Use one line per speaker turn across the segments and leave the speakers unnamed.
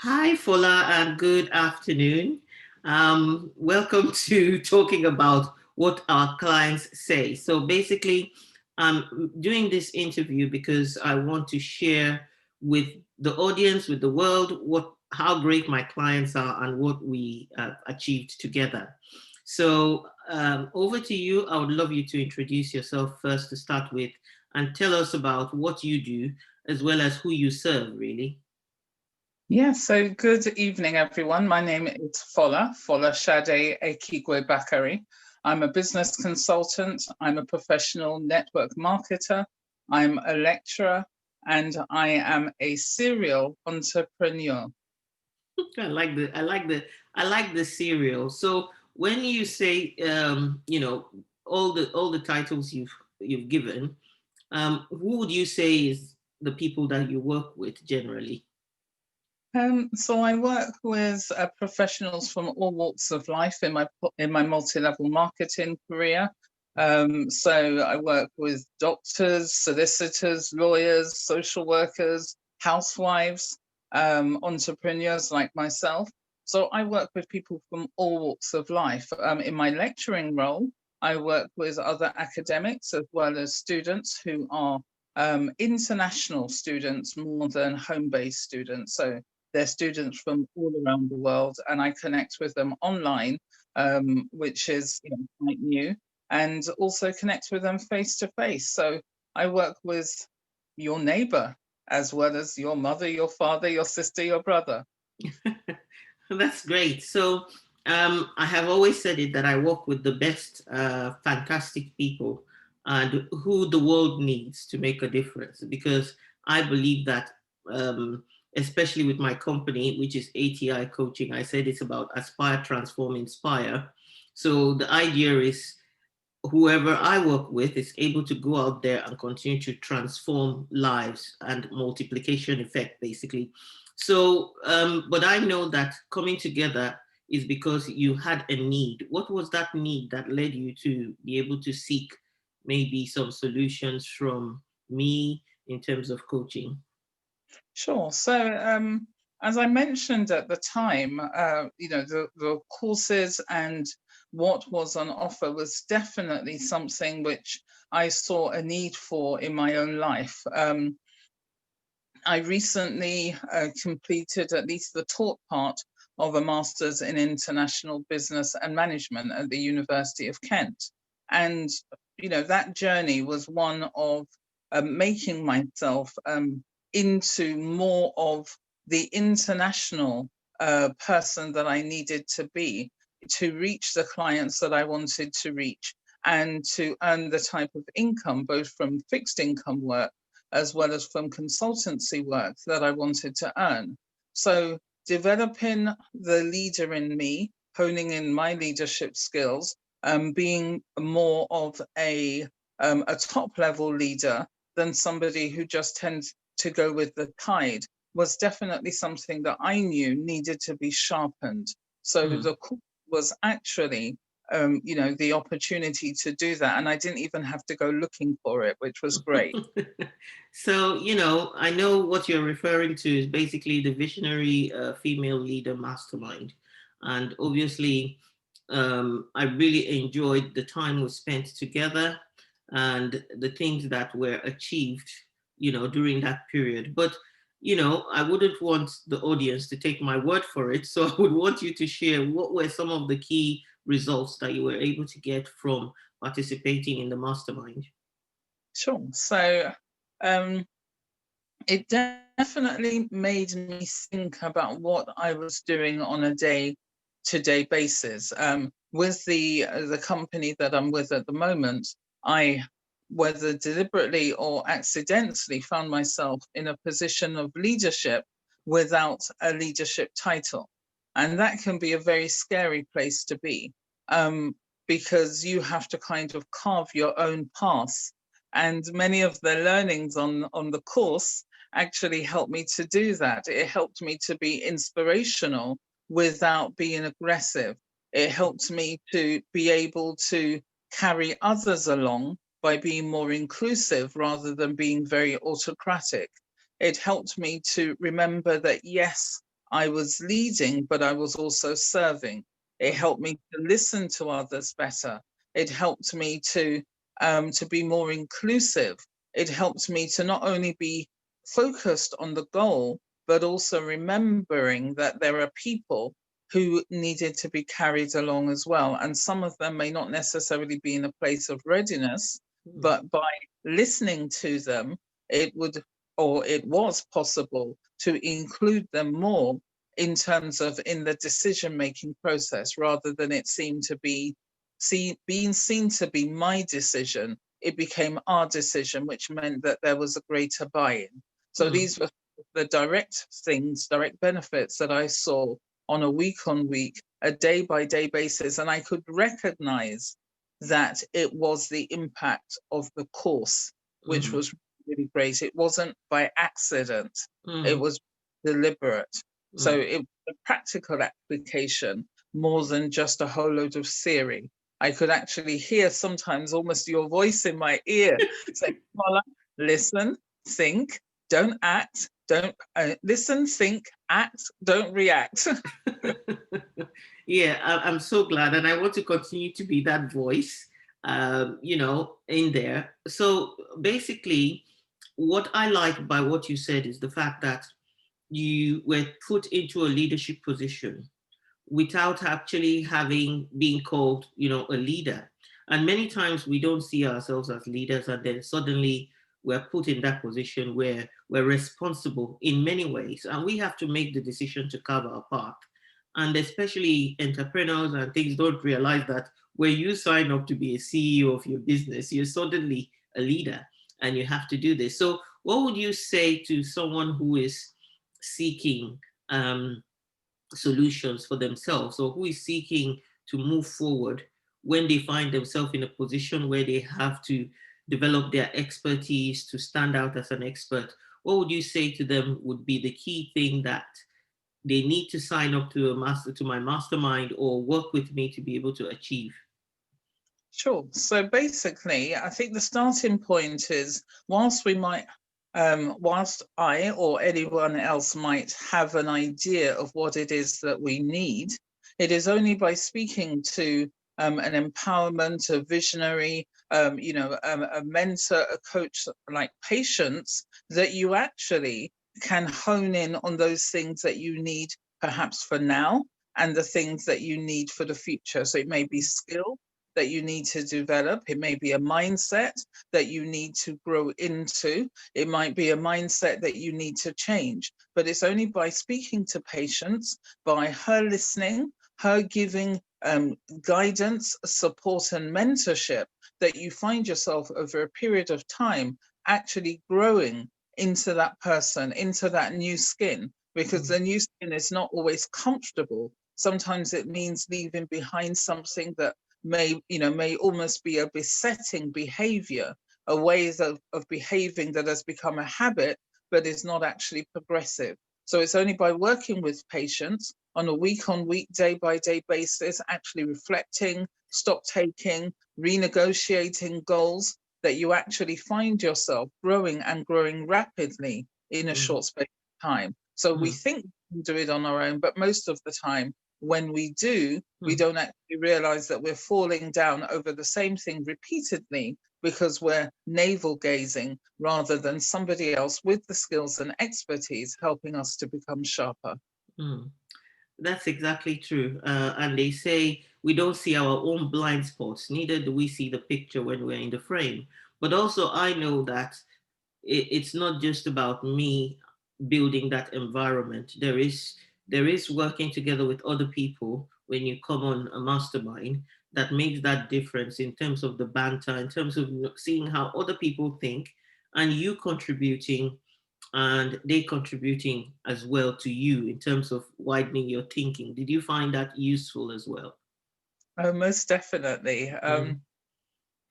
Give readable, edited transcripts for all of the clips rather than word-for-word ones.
Hi, Fola, and good afternoon. Welcome to talking about what our clients say. So basically, I'm doing this interview because I want to share with the audience, with the world, how great my clients are and what we achieved together. So over to you. I would love you to introduce yourself first to start with and tell us about what you do as well as who you serve, really.
So good evening, everyone. My name is Fola Shade Ekigwe Bakari. I'm a business consultant, I'm a professional network marketer, I'm a lecturer, and I am a serial entrepreneur.
I like the cereal. So when you say all the titles you've given, who would you say is the people that you work with generally?
So I work with professionals from all walks of life in my multi-level marketing career. So I work with doctors, solicitors, lawyers, social workers, housewives, entrepreneurs like myself. So I work with people from all walks of life. In my lecturing role, I work with other academics as well as students who are international students more than home-based students. So they're students from all around the world, and I connect with them online, which is quite new, and also connect with them face to face. So I work with your neighbor as well as your mother, your father, your sister, your brother.
That's great. So I have always said it that I work with the best, fantastic people and who the world needs to make a difference because I believe that, especially with my company, which is ATI Coaching, I said it's about aspire, transform, inspire. So the idea is whoever I work with is able to go out there and continue to transform lives and multiplication effect, basically. So, but I know that coming together is because you had a need. What was that need that led you to be able to seek maybe some solutions from me in terms of coaching?
Sure. So, as I mentioned at the time, the courses and what was on offer was definitely something which I saw a need for in my own life. I recently completed at least the taught part of a master's in international business and management at the University of Kent. And, that journey was one of making myself into more of the international person that I needed to be to reach the clients that I wanted to reach and to earn the type of income, both from fixed income work as well as from consultancy work that I wanted to earn. So developing the leader in me, honing in my leadership skills, being more of a top level leader than somebody who just tends to go with the tide was definitely something that I knew needed to be sharpened. So
Hmm.
the course was actually the opportunity to do that. And I didn't even have to go looking for it, which was great.
So, I know what you're referring to is basically the visionary female leader mastermind. And obviously, I really enjoyed the time we spent together and the things that were achieved, during that period. But, I wouldn't want the audience to take my word for it. So I would want you to share what were some of the key results that you were able to get from participating in the mastermind.
Sure. So um, it definitely made me think about what I was doing on a day-to-day basis. With the company that I'm with at the moment, I, whether deliberately or accidentally, found myself in a position of leadership without a leadership title, and that can be a very scary place to be, um, because you have to kind of carve your own path. And many of the learnings on the course actually helped me to do that. It helped me to be inspirational without being aggressive. It helped me to be able to carry others along by being more inclusive rather than being very autocratic. It helped me to remember that, yes, I was leading, but I was also serving. It
Mm,
helped me to listen to others better. It helped me to be more inclusive. It helped me to not only be focused on the goal, but also remembering that there are people who needed to be carried along as well. And some of them may not necessarily be in a place of readiness,
mm,
but by listening to them, it would, or it was possible to include them more in terms of in the decision making process, rather than it seemed to be being seen to be my decision. It became our decision, which meant that there was a greater buy-in. So
mm,
these were the direct things, direct benefits that I saw on a week on week, a day by day basis. And I could recognize that it was the impact of the course, which
mm,
was really great. It wasn't by accident, it
mm,
was deliberate. So
mm.
it was a practical application more than just a whole load of theory. I could actually hear sometimes almost your voice in my ear saying, Paula, listen, think, don't act, don't listen, think, act, don't react.
Yeah, I'm so glad, and I want to continue to be that voice, in there. So basically, what I like by what you said is the fact that you were put into a leadership position without actually having been called, a leader. And many times we don't see ourselves as leaders, and then suddenly we're put in that position where we're responsible in many ways, and we have to make the decision to carve our path. And especially entrepreneurs and things don't realize that when you sign up to be a CEO of your business, you're suddenly a leader and you have to do this. So, what would you say to someone who is seeking solutions for themselves, or who is seeking to move forward when they find themselves in a position where they have to develop their expertise to stand out as an expert? What would you say to them would be the key thing that they need to sign up to my mastermind or work with me to be able to achieve?
Sure. So basically, I think the starting point is whilst I or anyone else might have an idea of what it is that we need, it is only by speaking to an empowerment, a visionary, a mentor, a coach like Patience, that you actually can hone in on those things that you need perhaps for now and the things that you need for the future. So it may be skill that you need to develop. It may be a mindset that you need to grow into. It might be a mindset that you need to change. But it's only by speaking to Patience, by her listening, her giving guidance, support, and mentorship, that you find yourself over a period of time actually growing into that person, into that new skin, because
Mm,
the new skin is not always comfortable. Sometimes it means leaving behind something that may almost be a besetting behavior, a ways of behaving that has become a habit but is not actually progressive. So it's only by working with patients on a week on week, day by day basis, actually reflecting, stock taking, renegotiating goals, that you actually find yourself growing and growing rapidly in a
mm,
short space of time. So we
mm,
think we can do it on our own, but most of the time when we do, we
mm.
don't actually realize that we're falling down over the same thing repeatedly because we're navel gazing rather than somebody else with the skills and expertise helping us to become sharper.
Mm. That's exactly true. And they say we don't see our own blind spots, neither do we see the picture when we're in the frame. But also, I know that it's not just about me building that environment. There is working together with other people when you come on a mastermind that makes that difference in terms of the banter, in terms of seeing how other people think, and you contributing and they contributing as well to you in terms of widening your thinking. Did you find that useful as well?
Oh, most definitely.
Mm,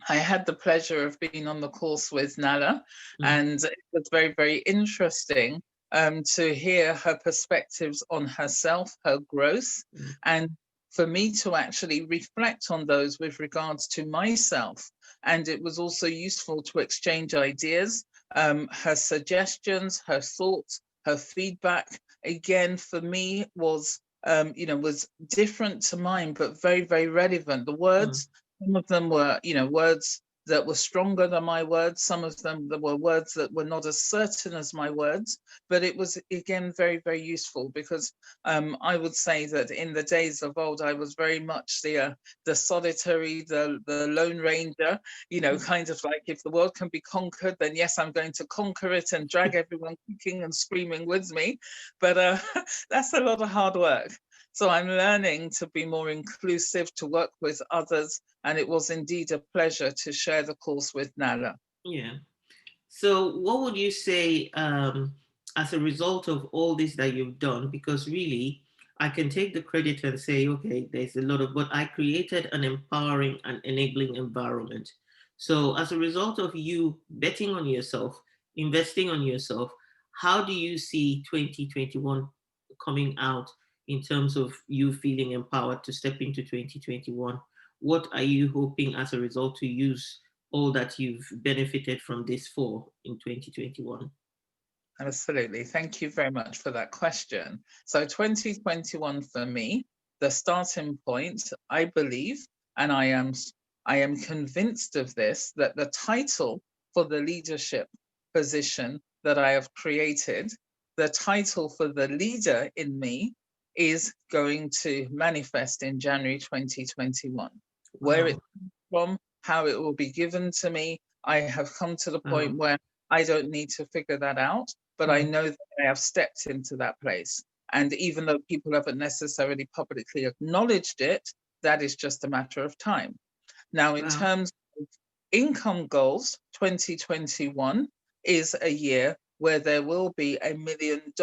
I had the pleasure of being on the course with Nala,
mm,
and it was very, very interesting to hear her perspectives on herself, her growth,
mm,
and for me to actually reflect on those with regards to myself. And it was also useful to exchange ideas, her suggestions, her thoughts, her feedback. again, for me, was was different to mine, but very, very relevant. The
Mm,
words, some of them were, words that were stronger than my words. Some of them there were words that were not as certain as my words, but it was again very, very useful because I would say that in the days of old, I was very much the solitary, the lone ranger,
mm,
kind of like, if the world can be conquered, then yes, I'm going to conquer it and drag everyone kicking and screaming with me. But that's a lot of hard work. So I'm learning to be more inclusive, to work with others. And it was indeed a pleasure to share the course with Nala.
yeah. So, what would you say as a result of all this that you've done? Because really, I can take the credit and say, okay, there's a lot of, but I created an empowering and enabling environment. So, as a result of you betting on yourself, investing on yourself, how do you see 2021 coming out in terms of you feeling empowered to step into 2021? What are you hoping as a result to use all that you've benefited from this for in 2021?
Absolutely. Thank you very much for that question. So 2021 for me, the starting point, I believe, and I am convinced of this, that the title for the leadership position that I have created, the title for the leader in me is going to manifest in January 2021. Where it
Wow.
comes from, how it will be given to me, I have come to the point
Wow.
where I don't need to figure that out, but I
Mm,
know that I have stepped into that place. And even though people haven't necessarily publicly acknowledged it, that is just a matter of time. Now, in
wow.
terms of income goals, 2021 is a year where there will be $1 million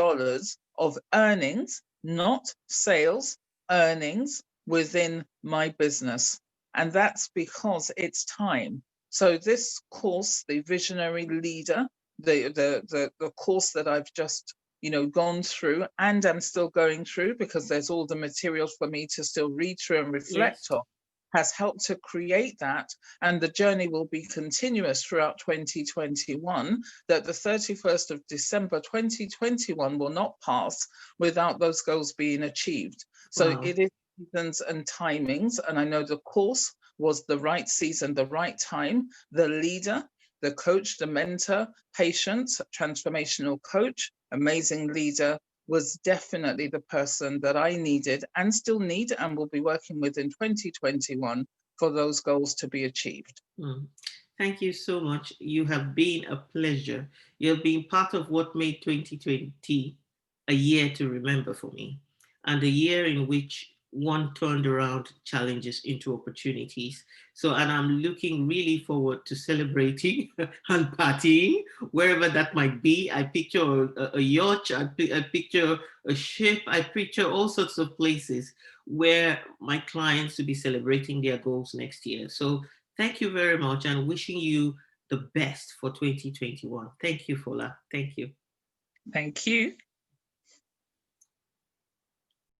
of earnings, not sales, earnings within my business. And that's because it's time. So this course, the Visionary Leader, the course that I've just gone through and I'm still going through because there's all the materials for me to still read through and reflect
Yes.
on, has helped to create that. And the journey will be continuous throughout 2021, that the 31st of December 2021 will not pass without those goals being achieved. So
Wow.
it is seasons and timings. And I know the course was the right season, the right time. The leader, the coach, the mentor, patient, transformational coach, amazing leader, was definitely the person that I needed and still need and will be working with in 2021 for those goals to be achieved.
Mm. Thank you so much. You have been a pleasure. You have been part of what made 2020 a year to remember for me, and a year in which one turned around challenges into opportunities. So, and I'm looking really forward to celebrating and partying wherever that might be. I picture a yacht, I picture a ship, I picture all sorts of places where my clients will be celebrating their goals next year. So, thank you very much and wishing you the best for 2021. Thank you, Fola. Thank you.
Thank you.